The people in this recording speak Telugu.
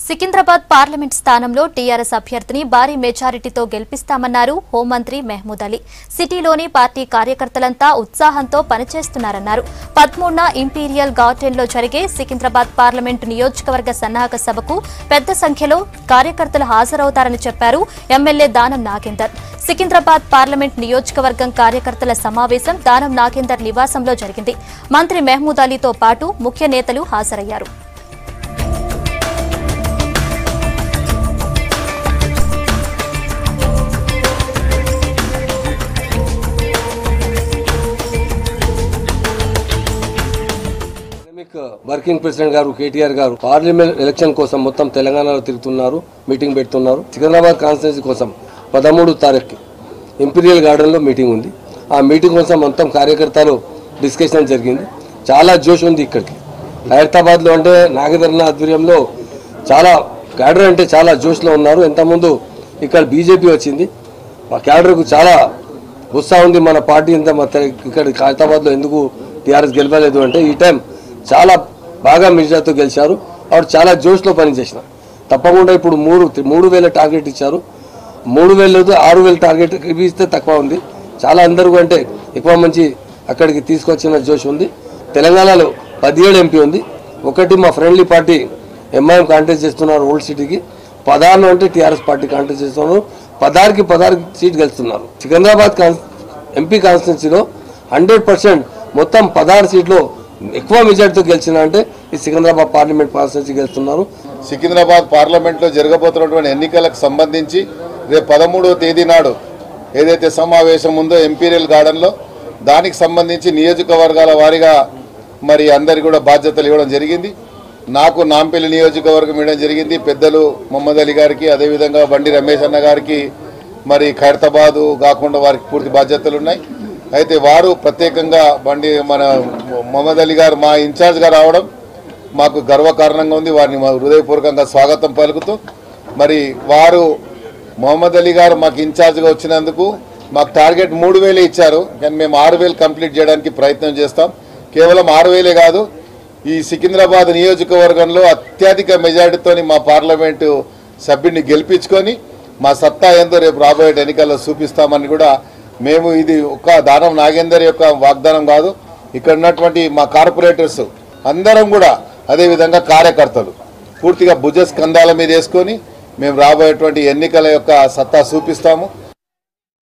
సికింద్రాబాద్ పార్లమెంట్ స్థానంలో టీఆర్ఎస్ అభ్యర్థిని భారీ మెజారిటీతో గెలిపిస్తామన్నారు హోంమంత్రి మహమూద్ అలీ. సిటీలోని పార్టీ కార్యకర్తలంతా ఉత్సాహంతో పనిచేస్తున్నారన్నారు. 13న ఇంపీరియల్ గార్డెన్లో జరిగే సికింద్రాబాద్ పార్లమెంటు నియోజకవర్గ సన్నాహక సభకు పెద్ద సంఖ్యలో కార్యకర్తలు హాజరవుతారని చెప్పారు ఎమ్మెల్యే దానం నాగేందర్. సికింద్రాబాద్ పార్లమెంట్ నియోజకవర్గం కార్యకర్తల సమావేశం దానం నాగేందర్ నివాసంలో జరిగింది. మంత్రి మహమూద్ అలీతో పాటు ముఖ్య నేతలు హాజరయ్యారు. వర్కింగ్ ప్రెసిడెంట్ గారు కేటీఆర్ గారు పార్లమెంట్ ఎలక్షన్ కోసం మొత్తం తెలంగాణలో తిరుగుతున్నారు, మీటింగ్ పెడుతున్నారు. సికింద్రాబాద్ కాన్స్టిట్యున్సీ కోసం 13వ తారీఖు ఇంపీరియల్ గార్డెన్లో మీటింగ్ ఉంది. ఆ మీటింగ్ కోసం మొత్తం కార్యకర్తలు డిస్కషన్ జరిగింది. చాలా జోష్ ఉంది. ఇక్కడికి హైదరాబాద్లో అంటే నాగేంద్రన్న ఆధ్వర్యంలో చాలా క్యాడర్ అంటే చాలా జోష్లో ఉన్నారు. ఇంతకుముందు ఇక్కడ బీజేపీ వచ్చింది, ఆ క్యాడర్కు చాలా ఉత్సాహం ఉంది. మన పార్టీ ఇంత ఇక్కడ హైదరాబాద్లో ఎందుకు టీఆర్ఎస్ గెలవలేదు అంటే ఈ టైం చాలా బాగా మెజార్టీతో గెలిచారు. ఆవిడ చాలా జోష్లో పనిచేసిన తప్పకుండా ఇప్పుడు 3,000 టార్గెట్ ఇచ్చారు. 3,000 6,000 టార్గెట్ ఇస్తే తక్కువ ఉంది. చాలా అందరూ అంటే ఎక్కువ మంచి అక్కడికి తీసుకొచ్చిన జోష్ ఉంది. తెలంగాణలో 17 ఎంపీ ఉంది. ఒకటి మా ఫ్రెండ్లీ పార్టీ ఎంఐఎం కాంటెస్ట్ చేస్తున్నారు ఓల్డ్ సిటీకి. 16 అంటే టీఆర్ఎస్ పార్టీ కాంటెస్ట్ చేస్తున్నారు. 16 సీట్ గెలుస్తున్నారు. సికింద్రాబాద్ ఎంపీ కాన్స్టిట్యున్సీలో 100% మొత్తం 16 సీట్లు ఎక్కువ మెజార్టీతో గెలిచిన అంటే ఈ సికింద్రాబాద్ పార్లమెంట్ కాన్స్టిట్యున్సీ గెలుస్తున్నారు. సికింద్రాబాద్ పార్లమెంట్లో జరగబోతున్నటువంటి ఎన్నికలకు సంబంధించి రేపు 13వ తేదీ నాడు ఏదైతే సమావేశం ఉందో ఇంపీరియల్ గార్డెన్లో దానికి సంబంధించి నియోజకవర్గాల వారీగా మరి అందరికీ కూడా బాధ్యతలు ఇవ్వడం జరిగింది. నాకు నాంపల్లి నియోజకవర్గం ఇవ్వడం జరిగింది. పెద్దలు మహమ్మద్ అలీ గారికి, అదేవిధంగా బండి రమేష్ అన్న గారికి మరి ఖైరతాబాదు కాకుండా వారికి పూర్తి బాధ్యతలు ఉన్నాయి. అయితే వారు ప్రత్యేకంగా మన మహమ్మద్ అలీ గారు మా ఇన్ఛార్జ్గా రావడం మాకు గర్వకారణంగా ఉంది. వారిని మా హృదయపూర్వకంగా స్వాగతం పలుకుతూ మరి వారు మహమ్మద్ అలీ గారు మాకు ఇన్ఛార్జ్గా వచ్చినందుకు మాకు టార్గెట్ 3,000 ఇచ్చారు. కానీ మేము 6,000 కంప్లీట్ చేయడానికి ప్రయత్నం చేస్తాం. కేవలం 6,000 కాదు, ఈ సికింద్రాబాద్ నియోజకవర్గంలో అత్యధిక మెజార్టీతో మా పార్లమెంటు సభ్యుడిని గెలిపించుకొని మా సత్తా ఏందో రేపు రాబోయే ఎన్నికల్లో చూపిస్తామని కూడా మేము, ఇది ఒక దానం నాగేందర్ యొక్క వాగ్దానం కాదు, ఇక్కడ ఉన్నటువంటి మా కార్పొరేటర్స్ అందరం కూడా అదేవిధంగా కార్యకర్తలు పూర్తిగా భుజస్కంధాల మీద వేసుకొని మేము రాబోయేటువంటి ఎన్నికల యొక్క సత్తా చూపిస్తాము.